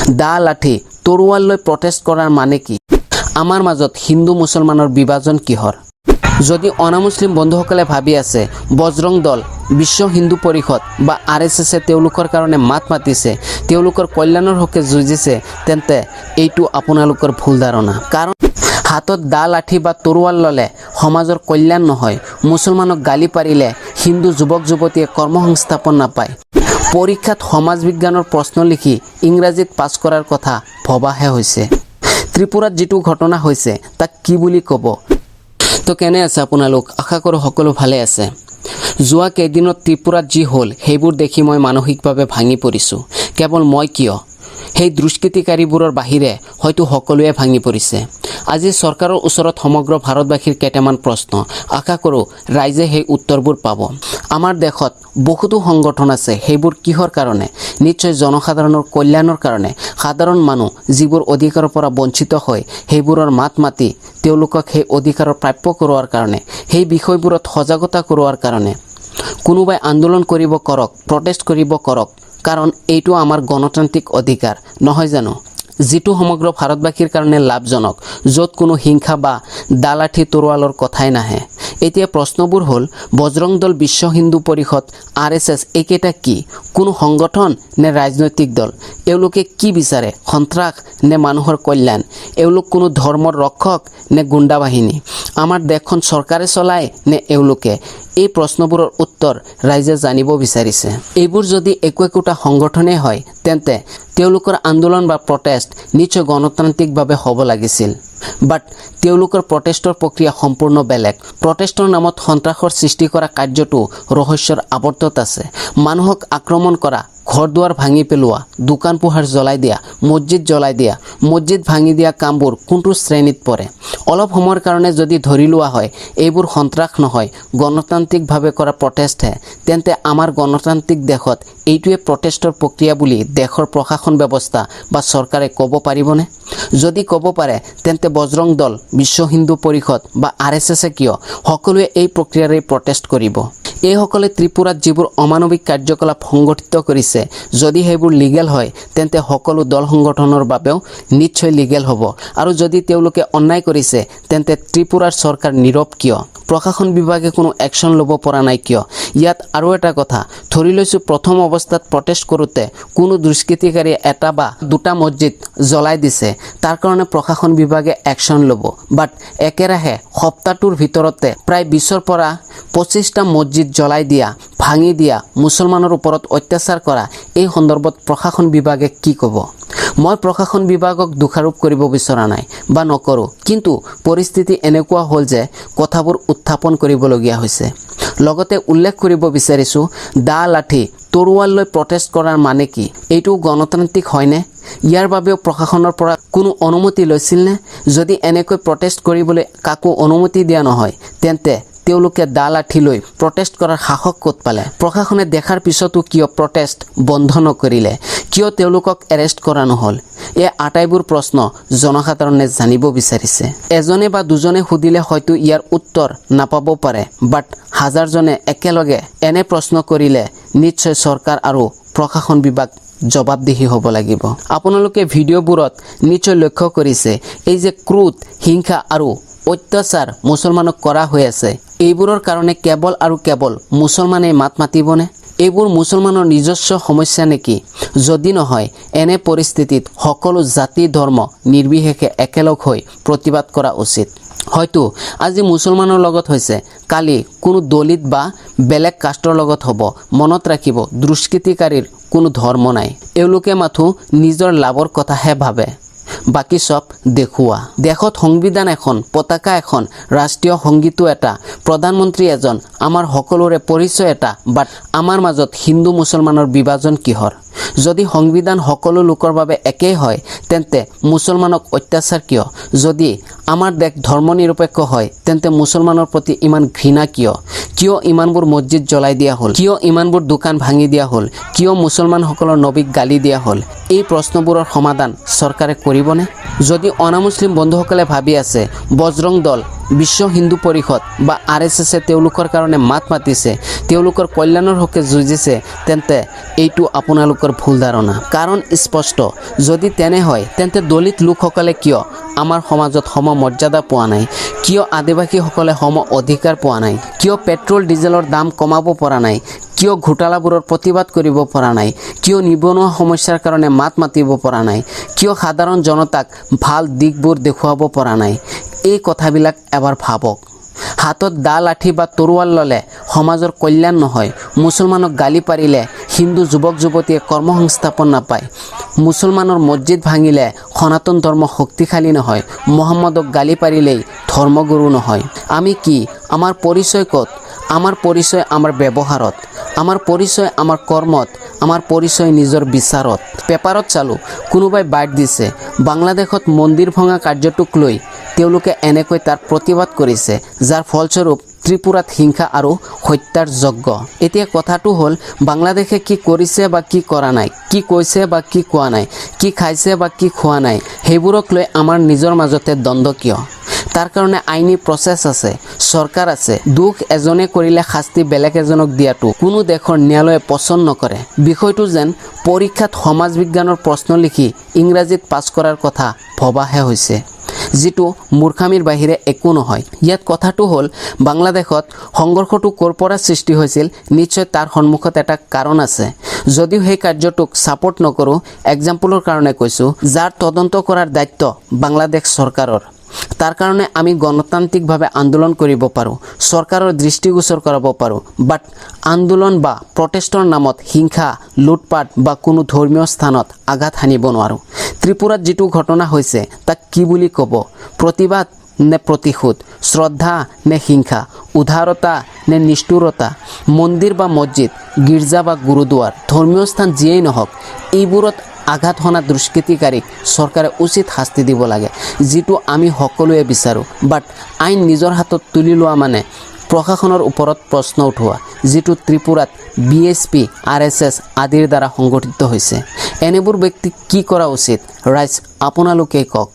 দা লাঠি তৰোৱাল লৈ প্ৰটেষ্ট কৰাৰ মানে কি? আমাৰ মাজত হিন্দু মুছলমানৰ বিভাজন কিহৰ? যদি অনামুছলিম বন্ধুসকলে ভাবি আছে বজৰং দল, বিশ্ব হিন্দু পৰিষদ বা RSSে তেওঁলোকৰ কাৰণে মাত মাতিছে, তেওঁলোকৰ কল্যাণৰ হকে যুঁজিছে, তেন্তে এইটো আপোনালোকৰ ভুল ধাৰণা। কাৰণ হাতত দা লাঠি বা তৰোৱাল ল'লে সমাজৰ কল্যাণ নহয়, মুছলমানক গালি পাৰিলে হিন্দু যুৱক যুৱতীয়ে কৰ্মসংস্থাপন নাপায়, পৰীক্ষাত সমাজ বিজ্ঞানৰ প্ৰশ্ন লিখি ইংৰাজীত পাছ কৰাৰ কথা ভবাহে হৈছে। ত্ৰিপুৰাত যিটো ঘটনা হৈছে তাক কি বুলি ক'ব? তো কেনে আছে আপোনালোক? আশা কৰোঁ সকলো ভালে আছে। যোৱা কেইদিনত ত্ৰিপুৰাত যি হ'ল সেইবোৰ দেখি মই মানসিকভাৱে ভাঙি পৰিছোঁ। কেৱল মই কিয়, সেই দুষ্কৃতিকাৰীবোৰৰ বাহিৰে হয়তো সকলোৱে ভাঙি পৰিছে। আজি চৰকাৰৰ ওচৰত সমগ্ৰ ভাৰতবাসীৰ কেইটামান প্ৰশ্ন, আশা কৰোঁ ৰাইজে সেই উত্তৰবোৰ পাব। আমাৰ দেশত বহুতো সংগঠন আছে, সেইবোৰ কিহৰ কাৰণে? নিশ্চয় জনসাধাৰণৰ কল্যাণৰ কাৰণে। সাধাৰণ মানুহ যিবোৰ অধিকাৰৰ পৰা বঞ্চিত হয় সেইবোৰৰ মাত মাতি তেওঁলোকক সেই অধিকাৰৰ প্ৰাপ্য কৰোৱাৰ কাৰণে, সেই বিষয়বোৰত সজাগতা কৰোৱাৰ কাৰণে। কোনোবাই আন্দোলন কৰিব কৰক, প্ৰটেষ্ট কৰিব কৰক, কাৰণ এইটো আমাৰ গণতান্ত্ৰিক অধিকাৰ নহয় জানো, যিটো সমগ্ৰ ভাৰতবাসীৰ কাৰণে লাভজনক, য'ত কোনো হিংসা বা দালাঠি তৰোৱালৰ কথাই নাহে। এতিয়া প্ৰশ্নবোৰ হ'ল, বজৰং দল, বিশ্ব হিন্দু পৰিষদ, RSS এইকেইটা কি? কোনো সংগঠন নে ৰাজনৈতিক দল? এওঁলোকে কি বিচাৰে? সন্ত্ৰাস নে মানুহৰ কল্যাণ? এওঁলোক কোনো ধৰ্মৰ ৰক্ষক নে গুণ্ডা বাহিনী? আমাৰ দেশখন চৰকাৰে চলায় নে এওঁলোকে? এই প্ৰশ্নবোৰৰ উত্তৰ ৰাইজে জানিব বিচাৰিছে। এইবোৰ যদি একোটা সংগঠনেই হয় তেন্তে তেওঁলোকৰ আন্দোলন বা প্ৰটেষ্ট নিশ্চয় গণতান্ত্ৰিকভাৱে হ'ব লাগিছিল। বাট তেওঁলোকৰ প্ৰটেষ্টৰ প্ৰক্ৰিয়া সম্পূৰ্ণ বেলেগ। প্ৰটেষ্টৰ নামত সন্ত্ৰাসৰ সৃষ্টি কৰা কাৰ্যটো ৰহস্যৰ আৱৰ্তত আছে। মানুহক আক্ৰমণ কৰা, ঘৰ দুৱাৰ ভাঙি পেলোৱা, দোকান পোহাৰ জ্বলাই দিয়া, মছজিদ জ্বলাই দিয়া, মছজিদ ভাঙি দিয়া কামবোৰ কোনটো শ্ৰেণীত পৰে? অলপ সময়ৰ কাৰণে যদি ধৰি লোৱা হয় এইবোৰ সন্ত্ৰাস নহয়, গণতান্ত্ৰিকভাৱে কৰা প্ৰটেষ্টহে, তেন্তে আমাৰ গণতান্ত্ৰিক দেশত এইটোৱে প্ৰটেষ্টৰ প্ৰক্ৰিয়া বুলি দেশৰ প্ৰশাসন ব্যৱস্থা বা চৰকাৰে ক'ব পাৰিবনে? যদি ক'ব পাৰে তেন্তে বজৰং দল, বিশ্ব হিন্দু পৰিষদ বা RSSে কিয় সকলোৱে এই প্ৰক্ৰিয়াৰে প্ৰটেষ্ট কৰিব? এইসকলে ত্ৰিপুৰাত যিবোৰ অমানৱিক কাৰ্যকলাপ সংগঠিত কৰিছে, যদি সেইবোৰ লিগেল হয় তেন্তে সকলো দল সংগঠনৰ বাবেও নিশ্চয় লিগেল হ'ব। আৰু যদি তেওঁলোকে অন্যায় কৰিছে তেন্তে ত্ৰিপুৰাৰ চৰকাৰ নীৰৱ কিয়? প্ৰশাসন বিভাগে কোনো একশ্যন ল'ব পৰা নাই কিয়? ইয়াত আৰু এটা কথা, ধৰি লৈছোঁ প্ৰথম অৱস্থাত প্ৰটেষ্ট কৰোঁতে কোনো দুষ্কৃতিকাৰীয়ে এটা বা দুটা মছজিদ জ্বলাই দিছে, তাৰ কাৰণে প্ৰশাসন বিভাগে একশ্যন ল'ব। বাট একেৰাহে সপ্তাহটোৰ ভিতৰতে প্ৰায় 20ৰ পৰা 25টা মছজিদ জ্বলাই দিয়া, ভাঙি দিয়া, মুছলমানৰ ওপৰত অত্যাচাৰ কৰা, এই সন্দৰ্ভত প্ৰশাসন বিভাগে কি ক'ব? মই প্ৰশাসন বিভাগক দোষাৰোপ কৰিব বিচৰা নাই বা নকৰোঁ, কিন্তু পৰিস্থিতি এনেকুৱা হ'ল যে কথাবোৰ উত্থাপন কৰিবলগীয়া হৈছে। লগতে উল্লেখ কৰিব বিচাৰিছোঁ, দা লাঠি তৰোৱাল লৈ প্ৰটেষ্ট কৰাৰ মানে কি? এইটো গণতান্ত্ৰিক হয়নে? ইয়াৰ বাবেও প্ৰশাসনৰ পৰা কোনো অনুমতি লৈছিলনে? যদি এনেকৈ প্ৰটেষ্ট কৰিবলৈ কাকো অনুমতি দিয়া নহয় তেন্তে তেওঁলোকে দা লাঠি লৈ প্ৰটেষ্ট কৰাৰ সাহস ক'ত পালে? প্ৰশাসনে দেখাৰ পিছতো কিয় প্ৰটেষ্ট বন্ধ নকৰিলে? কিয় তেওঁলোকক এৰেষ্ট কৰা নহ'ল? এই আটাইবোৰ প্ৰশ্ন জনসাধাৰণে জানিব বিচাৰিছে। এজনে বা দুজনে সুধিলে হয়তো ইয়াৰ উত্তৰ নাপাব পাৰে, বাট হাজাৰজনে একেলগে এনে প্ৰশ্ন কৰিলে নিশ্চয় চৰকাৰ আৰু প্ৰশাসন বিভাগ জবাবদিহি হ'ব লাগিব। আপোনালোকে ভিডিঅ'বোৰত নিশ্চয় লক্ষ্য কৰিছে, এই যে ক্ৰোধ, হিংসা আৰু অত্যাচাৰ মুছলমানক কৰা হৈ আছে, এইবোৰৰ কাৰণে কেৱল আৰু কেৱল মুছলমানে মাত মাতিবনে? এইবোৰ মুছলমানৰ নিজস্ব সমস্যা নেকি? যদি নহয়, এনে পৰিস্থিতিত সকলো জাতি ধৰ্ম নিৰ্বিশেষে একেলগ হৈ প্ৰতিবাদ কৰা উচিত। হয়তো আজি মুছলমানৰ লগত হৈছে, কালি কোনো দলিত বা বেলেগ কাষ্টৰ লগত হ'ব। মনত ৰাখিব, দুষ্কৃতিকাৰীৰ কোনো ধৰ্ম নাই। এওঁলোকে মাথো নিজৰ লাভৰ কথাহে ভাবে, বাকী সব দেখুওৱা। দেশত সংবিধান এখন, পতাকা এখন, ৰাষ্ট্ৰীয় সংগীতো এটা, প্ৰধানমন্ত্ৰী এজন, আমাৰ সকলোৰে পৰিচয় এটা, বাট আমাৰ মাজত হিন্দু মুছলমানৰ বিভাজন কিহৰ? যদি সংবিধান সকলো লোকৰ বাবে একেই হয় তেন্তে মুছলমানক অত্যাচাৰ কিয়? যদি আমাৰ দেশ ধৰ্মনিৰপেক্ষ হয় তেন্তে মুছলমানৰ প্ৰতি ইমান ঘৃণা কিয়? কিয় ইমানবোৰ মছজিদ জ্বলাই দিয়া হ'ল? কিয় ইমানবোৰ দোকান ভাঙি দিয়া হ'ল? কিয় মুছলমানসকলৰ নবীক গালি দিয়া হ'ল? এই প্ৰশ্নবোৰৰ সমাধান চৰকাৰে কৰিবনে? যদি অনামুছলিম বন্ধুসকলে ভাবি আছে বজৰং দল, বিশ্ব হিন্দু পৰিষদ বা RSSে তেওঁলোকৰ কাৰণে মাত মাতিছে, তেওঁলোকৰ কল্যাণৰ হকে যুঁজিছে, তেন্তে এইটো আপোনালোকৰ ভুল ধাৰণা। কাৰণ স্পষ্ট, যদি তেনে হয় তেন্তে দলিত লোকসকলে কিয় আমাৰ সমাজত সম মৰ্যাদা পোৱা নাই, কিয় আদিবাসীসকলে সম অধিকাৰ পোৱা নাই, কিয় পেট্ৰল ডিজেলৰ দাম কমাব পৰা নাই, কিয় ঘোটালাবোৰৰ প্ৰতিবাদ কৰিব পৰা নাই, কিয় নিবনুৱা সমস্যাৰ কাৰণে মাত মাতিব পৰা নাই, কিয় সাধাৰণ জনতাক ভাল দিশবোৰ দেখুৱাব পৰা নাই। এই কথাবিলাক এবাৰ ভাবক। হাতত দা লাঠি বা তৰোৱাল ল'লে সমাজৰ কল্যাণ নহয়, মুছলমানক গালি পাৰিলে হিন্দু যুৱক যুৱতীয়ে কৰ্মসংস্থাপন নাপায়, মুছলমানৰ মছজিদ ভাঙিলে সনাতন ধৰ্ম শক্তিশালী নহয়, মহম্মদক গালি পাৰিলেই ধৰ্মগুৰু নহয়। আমি কি? আমাৰ পৰিচয় ক'ত? আমাৰ পৰিচয় আমাৰ ব্যৱহাৰত, আমাৰ পৰিচয় আমাৰ কৰ্মত, আমাৰ পৰিচয় নিজৰ বিচাৰত। পেপাৰত চালোঁ, কোনোবাই বাইট দিছে, বাংলাদেশত মন্দিৰ ভঙা কাৰ্যটোক লৈ তেওঁলোকে এনেকৈ তাৰ প্ৰতিবাদ কৰিছে, যাৰ ফলস্বৰূপ ত্ৰিপুৰাত হিংসা আৰু হত্যাৰ যজ্ঞ। এতিয়া কথাটো হ'ল, বাংলাদেশে কি কৰিছে বা কি কৰা নাই, কি কৈছে বা কি কোৱা নাই, কি খাইছে বা কি খোৱা নাই, সেইবোৰক লৈ আমাৰ নিজৰ মাজতে দ্বন্দ্ব কিয়? তাৰ কাৰণে আইনী প্ৰচেছ আছে, চৰকাৰ আছে। দোষ এজনে কৰিলে শাস্তি বেলেগ এজনক দিয়াটো কোনো দেশৰ ন্যায়ালয়ে পচন্দ নকৰে। বিষয়টো যেন পৰীক্ষাত সমাজ বিজ্ঞানৰ প্ৰশ্ন লিখি ইংৰাজীত পাছ কৰাৰ কথা ভবাহে হৈছে, যিটো মূৰ্খামিৰ বাহিৰে একো নহয়। ইয়াত কথাটো হ'ল, বাংলাদেশত সংঘৰ্ষটো ক'ৰ পৰা সৃষ্টি হৈছিল, নিশ্চয় তাৰ সন্মুখত এটা কাৰণ আছে। যদিও সেই কাৰ্যটোক ছাপোৰ্ট নকৰোঁ, এক্সাম্পলৰ কাৰণে কৈছোঁ, যাৰ তদন্ত কৰাৰ দায়িত্ব বাংলাদেশ চৰকাৰৰ। তাৰ কাৰণে আমি গণতান্ত্ৰিকভাৱে আন্দোলন কৰিব পাৰোঁ, চৰকাৰৰ দৃষ্টিগোচৰ কৰাব পাৰোঁ, বাট আন্দোলন বা প্ৰটেষ্টৰ নামত হিংসা, লুটপাট বা কোনো ধৰ্মীয় স্থানত আঘাত সানিব নোৱাৰোঁ। ত্ৰিপুৰাত যিটো ঘটনা হৈছে তাক কি বুলি ক'ব? প্ৰতিবাদ নে প্ৰতিশোধ? শ্ৰদ্ধা নে হিংসা? উদাৰতা নে নিষ্ঠুৰতা? মন্দিৰ বা মছজিদ, গীৰ্জা বা গুৰুদ্বাৰ, ধৰ্মীয় স্থান যিয়েই নহওক, এইবোৰত আঘাত সনা দুষ্কৃতিকাৰীক চৰকাৰে উচিত শাস্তি দিব লাগে, যিটো আমি সকলোৱে বিচাৰোঁ। বাট আইন নিজৰ হাতত তুলি লোৱা মানে প্ৰশাসনৰ ওপৰত প্ৰশ্ন উঠোৱা, যিটো ত্ৰিপুৰাত BSP, RSS আদিৰ দ্বাৰা সংগঠিত হৈছে। এনেবোৰ ব্যক্তিক কি কৰা উচিত? ৰাইজ আপোনালোকেই কওক।